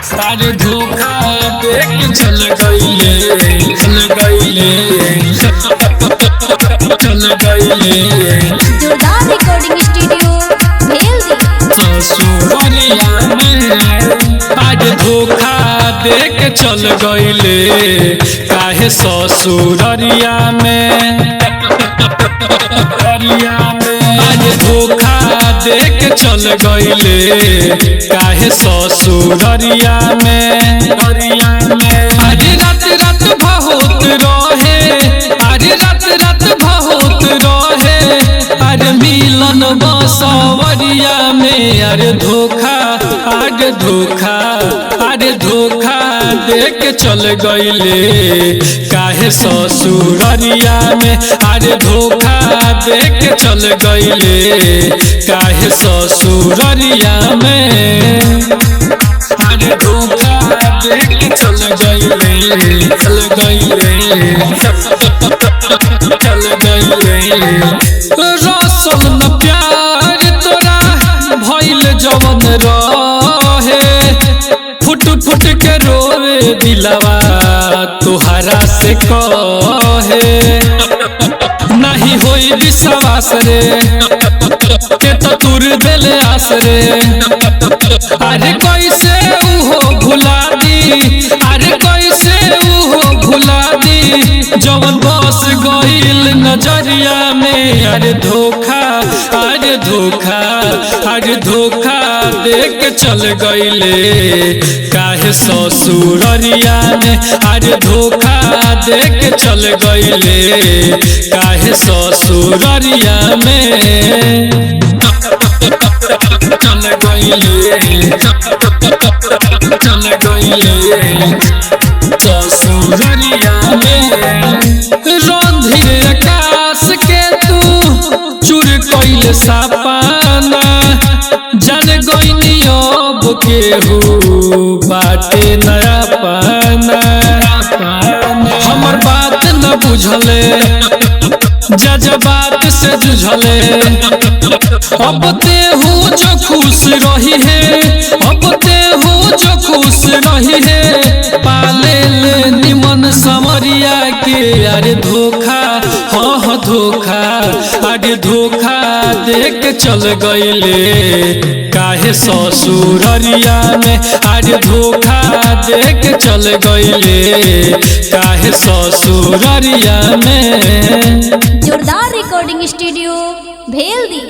सारे धोखा देख चल गईले जोरदार रिकॉर्डिंग स्टूडियो भेल दी ससुरिया में आज धोखा देख चल गईले काहे ससुरिया में आज धोखा देख चल गईले काहे ससुरिया में आज रात रात बहुत रहे आज रात रात बहुत रहे अरे मिलन बसवरिया में अरे धोखा देख चल गईले काहे ससुरिया में अरे धोखा देख चल गईले काहे ससुरिया में अरे धोखा देख चल गईले रसल न प्यार तोरा भइल जवन रहे फुट फुट के रोवे दिलवा तुहरा से कहे नहीं होई विश्वास रे के तो तुर देले आस रे अरे कैसे उहो भुला दी अरे कैसे उहो भुला दी जवन बस गईल नजरिया में अरे धोखा देख चल गईले काहे ससुरिया में अरे धोखा देख चल गईले काहे ससुरिया में चल गईले ससुरिया में रंधिर आकाश के तू चूर कइले सपना जान गईनी अब केहू बाटे नया पाना हमर बात न बुझले जज्बात से जुझले अब तेहू जो खुश रही है अब तेहू जो खुश रही है पाले ले निमन समरिया के अरे धोखा धोखा देख चल गईले काहे ससुरिया में अरे धोखा देख चल गईले काहे ससुरिया में जोरदार रिकॉर्डिंग स्टूडियो भेल दी।